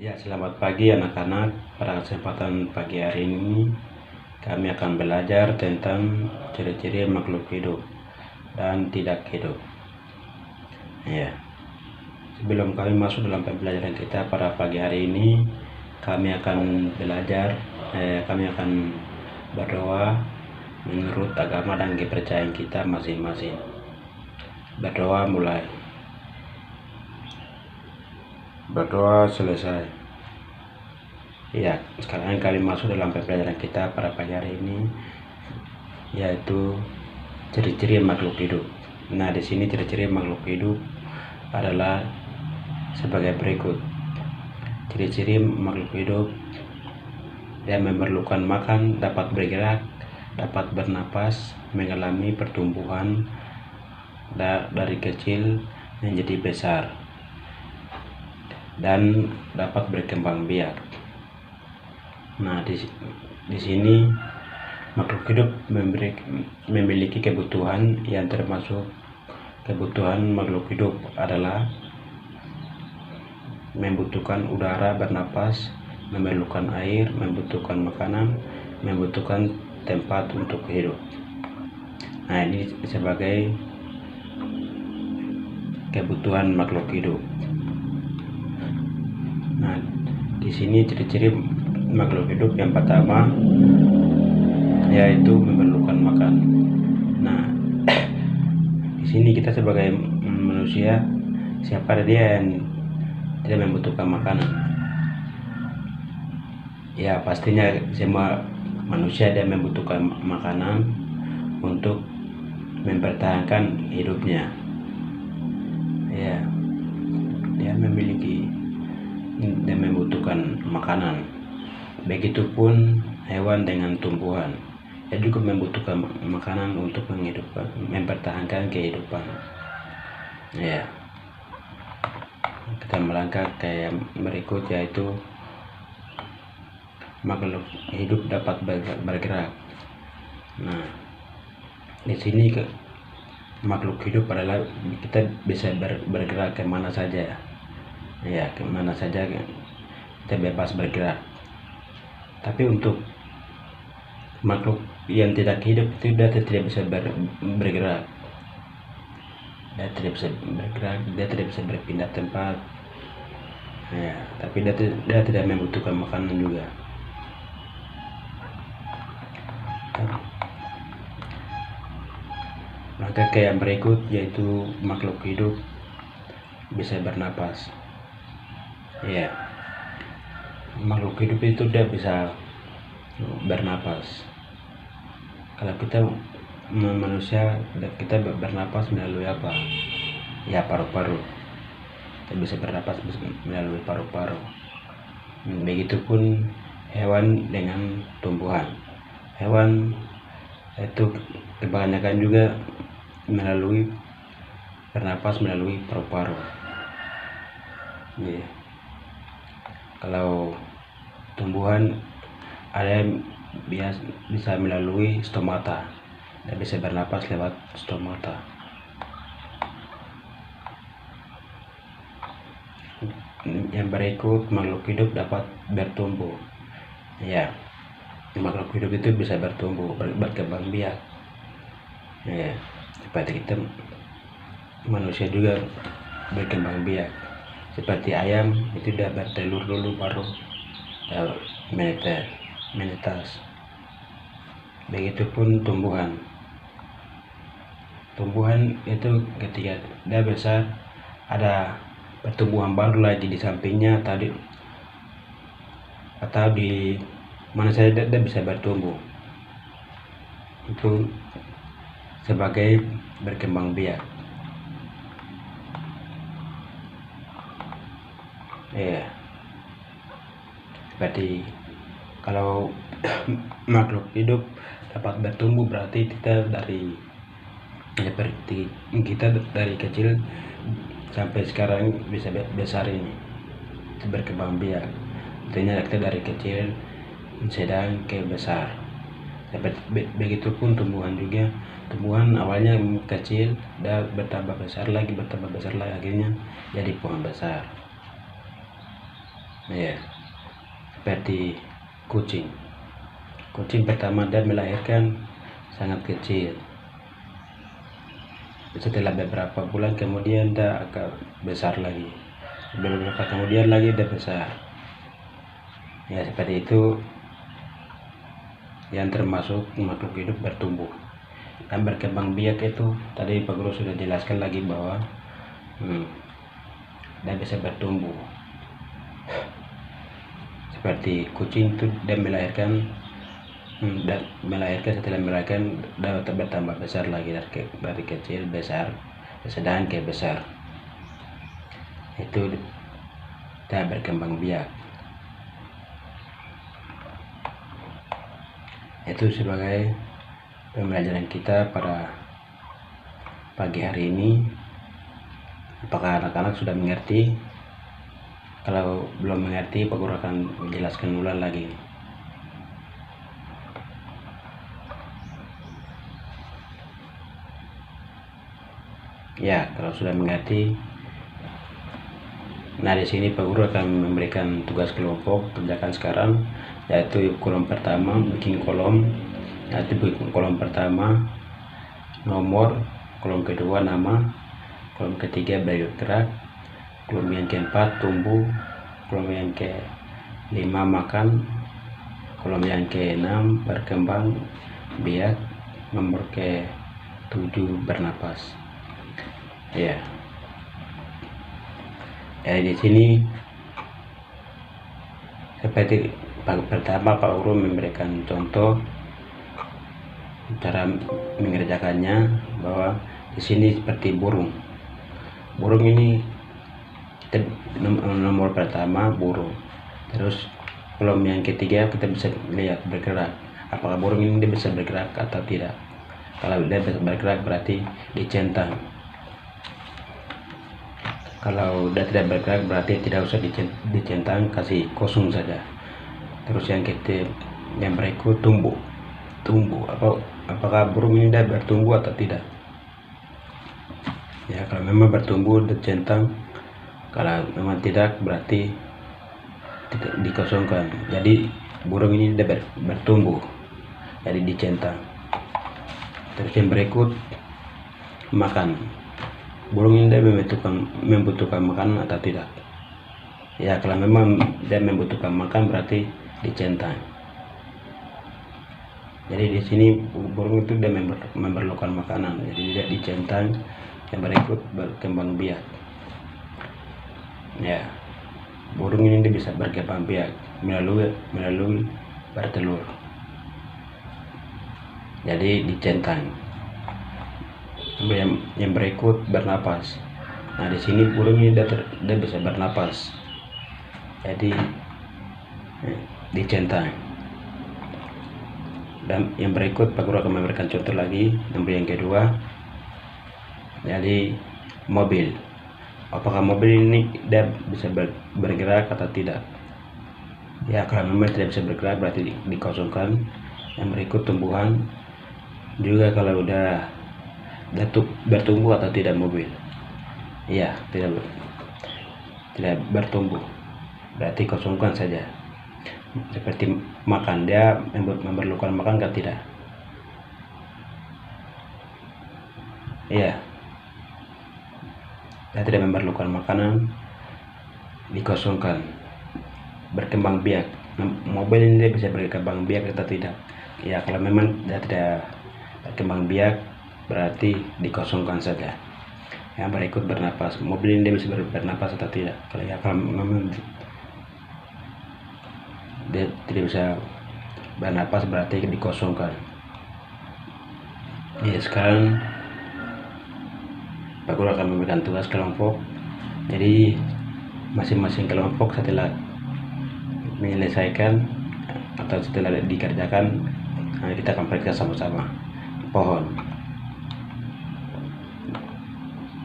Ya, selamat pagi anak-anak. Pada kesempatan pagi hari ini, kami akan belajar tentang ciri-ciri makhluk hidup dan tidak hidup. Ya, sebelum kami masuk dalam pembelajaran kita pada pagi hari ini, kami akan berdoa menurut agama dan kepercayaan kita masing-masing. Berdoa mulai. Berdoa selesai. Ya, sekarang kami masuk dalam pembelajaran kita pada pagi hari ini, yaitu ciri-ciri makhluk hidup. Nah, di sini ciri-ciri makhluk hidup adalah sebagai berikut. Ciri-ciri makhluk hidup yang memerlukan makan, dapat bergerak, dapat bernapas, mengalami pertumbuhan dari kecil menjadi besar, dan dapat berkembang biak. Nah, di sini makhluk hidup memiliki kebutuhan yang termasuk kebutuhan makhluk hidup adalah membutuhkan udara bernapas, memerlukan air, membutuhkan makanan, membutuhkan tempat untuk hidup. Nah, ini sebagai kebutuhan makhluk hidup. Nah, di sini ciri-ciri makhluk hidup yang pertama yaitu memerlukan makan. Nah, di sini kita sebagai manusia, siapa dia yang tidak membutuhkan makanan? Ya, pastinya semua manusia dia membutuhkan makanan untuk mempertahankan hidupnya. Ya, dia membutuhkan makanan. Begitupun hewan dengan tumbuhan, dia juga membutuhkan makanan untuk mempertahankan kehidupan. Ya, kita melangkah ke yang berikut, yaitu makhluk hidup dapat bergerak. Nah, di sini makhluk hidup adalah kita bisa bergerak kemana saja. Ya, kemana saja kita bebas bergerak. Tapi untuk makhluk yang tidak hidup itu dia tidak bisa bergerak. Dia tidak bisa bergerak, dia tidak bisa berpindah tempat. Ya, tapi dia tidak membutuhkan makanan juga. Maka ke yang berikut, yaitu makhluk hidup bisa bernapas. Ya, makhluk hidup itu dia bisa bernapas. Kalau kita manusia, kita bernapas melalui apa? Ya, paru-paru. Kita bisa bernapas melalui paru-paru. Begitupun hewan dengan tumbuhan. Hewan itu kebanyakan juga bernapas melalui paru-paru. Ya. Kalau tumbuhan ada yang bisa melalui stomata, dia bisa bernapas lewat stomata. Yang berikut, makhluk hidup dapat bertumbuh. Ya, makhluk hidup itu bisa bertumbuh, berkembang biak. Ya, seperti kita manusia juga berkembang biak. Seperti ayam itu dia bertelur dulu baru menetas. Begitupun tumbuhan. Tumbuhan itu ketika dia besar, ada pertumbuhan baru lagi di sampingnya tadi, atau di mana saja dia bisa bertumbuh. Itu sebagai berkembang biak. Ya, seperti kalau makhluk hidup dapat bertumbuh, berarti kita dari kecil sampai sekarang bisa besar ini, berkembang biak. Artinya kita dari kecil sedang ke besar. Begitupun tumbuhan juga. Tumbuhan awalnya kecil, dan bertambah besar lagi, akhirnya jadi pohon besar. Ya, seperti kucing. Kucing pertama dia melahirkan sangat kecil. Setelah beberapa bulan kemudian dia akan besar lagi. Beberapa kemudian lagi dia besar. Ya, seperti itu yang termasuk makhluk hidup bertumbuh dan berkembang biak. Itu tadi Pak Guru sudah jelaskan lagi bahwa dia bisa bertumbuh. Seperti kucing itu dia melahirkan setelah melahirkan dia bertambah besar lagi dari kecil besar sedang ke besar. Itu dia berkembang biak. Itu sebagai pembelajaran kita pada pagi hari ini. Apakah anak-anak sudah mengerti? Kalau belum mengerti, Pak Guru akan menjelaskan ulang lagi. Ya, kalau sudah mengerti, nah di sini Pak Guru akan memberikan tugas kelompok. Kerjakan sekarang, yaitu kolom pertama bikin kolom, yaitu bikin kolom pertama nomor, kolom kedua nama, kolom ketiga bergerak, kolom yang keempat tumbuh, kolom yang kelima makan, kolom yang keenam berkembang biak, nomor ke-7 bernapas. Ya. Di sini seperti pertama Pak Guru memberikan contoh cara mengerjakannya, bahwa di sini seperti burung. Burung ini nomor pertama burung. Terus kolom yang ketiga kita bisa lihat bergerak. Apakah burung ini dia bisa bergerak atau tidak? Kalau dia bisa bergerak berarti dicentang. Kalau dia tidak bergerak berarti tidak usah dicentang, kasih kosong saja. Terus yang berikut tumbuh. Apakah burung ini dia bertumbuh atau tidak? Ya, kalau memang bertumbuh dicentang, kalau memang tidak berarti tidak dikosongkan. Jadi burung ini dia bertumbuh, jadi dicentang. Terus yang berikut makan. Burung ini dia membutuhkan makan atau tidak? Ya, kalau memang dia membutuhkan makan berarti dicentang. Jadi di sini burung itu dia memerlukan makanan, jadi tidak dicentang. Yang berikut berkembang biak. Ya, burung ini dia bisa berkembang biak melalui bertelur. Jadi dicentang. Yang berikut bernapas. Nah, di sini burung ini dia bisa bernapas, jadi dicentang. Dan yang berikut Pak Guru akan memberikan contoh lagi, nomor yang kedua, jadi mobil. Apakah mobil ini dia bisa bergerak atau tidak? Ya, kalau memang tidak bisa bergerak berarti dikosongkan. Yang berikut tumbuhan. Juga kalau udah bertumbuh atau tidak mobil? Iya, tidak bertumbuh, berarti kosongkan saja. Seperti makan, dia memerlukan makan atau tidak? Iya, dia tidak memerlukan makanan, dikosongkan. Berkembang biak. Mobil ini dia bisa berkembang biak atau tidak? Ya, kalau memang dia tidak berkembang biak berarti dikosongkan saja. Yang berikut bernapas. Mobil ini dia bisa bernapas atau tidak? Kalau memang dia tidak bisa bernapas berarti dikosongkan. Ya, sekarang Pak Guru akan memberikan tugas kelompok. Jadi masing-masing kelompok setelah menyelesaikan atau setelah dikerjakan, kita akan periksa sama-sama. Pohon.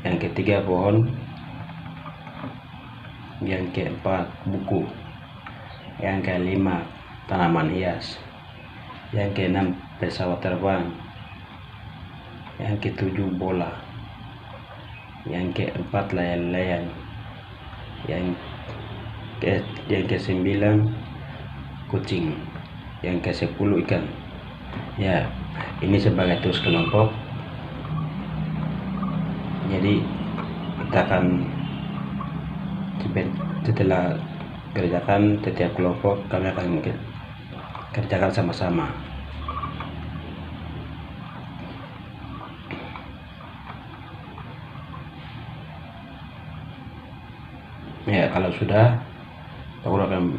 Yang ketiga pohon. Yang keempat buku. Yang kelima tanaman hias. Yang keenam pesawat terbang. Yang ketujuh bola. Yang keempat layang-layang. Yang yang ke-9 kucing, yang ke-10 ikan. Ya, ini sebagai tugas kelompok. Jadi kita akan setelah kerjakan setiap kelompok, kami akan kerjakan sama-sama. Ya, kalau sudah, aku akan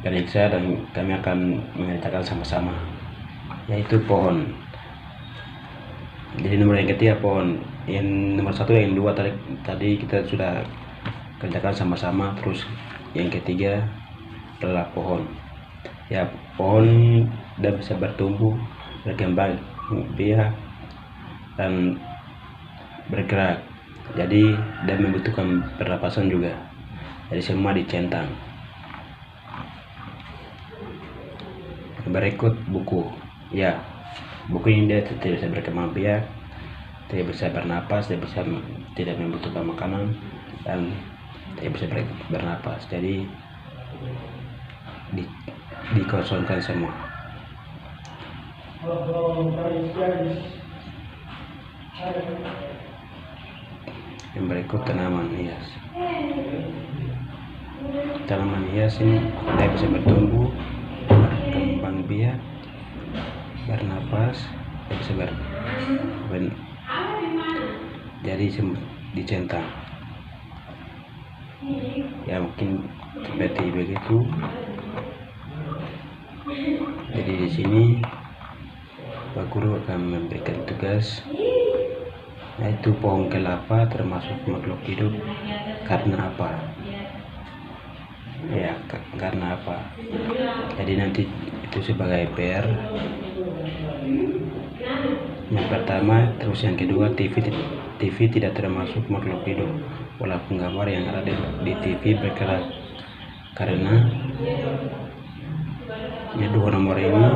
periksa dan kami akan mengerjakan sama-sama, yaitu pohon. Jadi nomor yang ketiga pohon, yang nomor 1, yang 2 tadi kita sudah kerjakan sama-sama. Terus yang ketiga adalah pohon. Ya, pohon dan bisa bertumbuh, berkembang biak dan bergerak. Jadi dan membutuhkan pernapasan juga. Jadi semua dicentang. Berikut buku. Ya, buku ini dia tidak bisa berkembang biak, tidak bisa bernapas, tidak membutuhkan makanan, dan tidak bisa bernapas. Jadi dikosongkan semua. Yang berikut tanaman hias. Tanaman hias ini dia bisa bertumbuh, berkembang biak, bernapas, dia bisa jadi dicentang. Ya, mungkin seperti begitu. Jadi di sini Pak Guru akan memberikan tugas, yaitu pohon kelapa termasuk makhluk hidup karena apa? Ya, karena apa? Jadi nanti itu sebagai PR yang pertama. Terus yang kedua, TV tidak termasuk makhluk hidup walaupun gambar yang ada di TV bergerak, karena ya, 2 nomor ini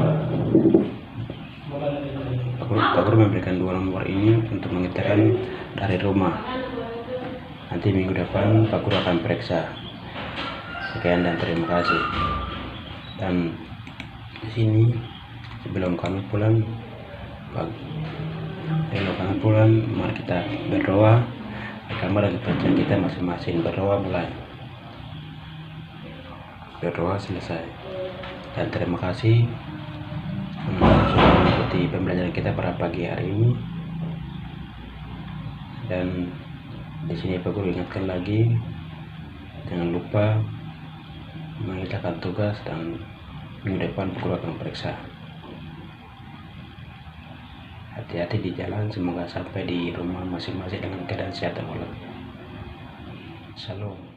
Pak Guru memberikan 2 nomor ini untuk mengerjakan dari rumah. Nanti minggu depan Pak Guru akan periksa. Sekian dan terima kasih. Dan di sini sebelum kami pulang, mari kita berdoa. Kamar dan bacaan kita masing-masing. Berdoa mulai. Berdoa selesai. Dan terima kasih sudah mengikuti pembelajaran kita pada pagi hari ini. Dan di sini Pak Guru ingatkan lagi, jangan lupa mengerjakan tugas, dan minggu depan Pak Guru akan periksa. Hati-hati di jalan, semoga sampai di rumah masing-masing dengan keadaan sehat dan walafiat. Salam.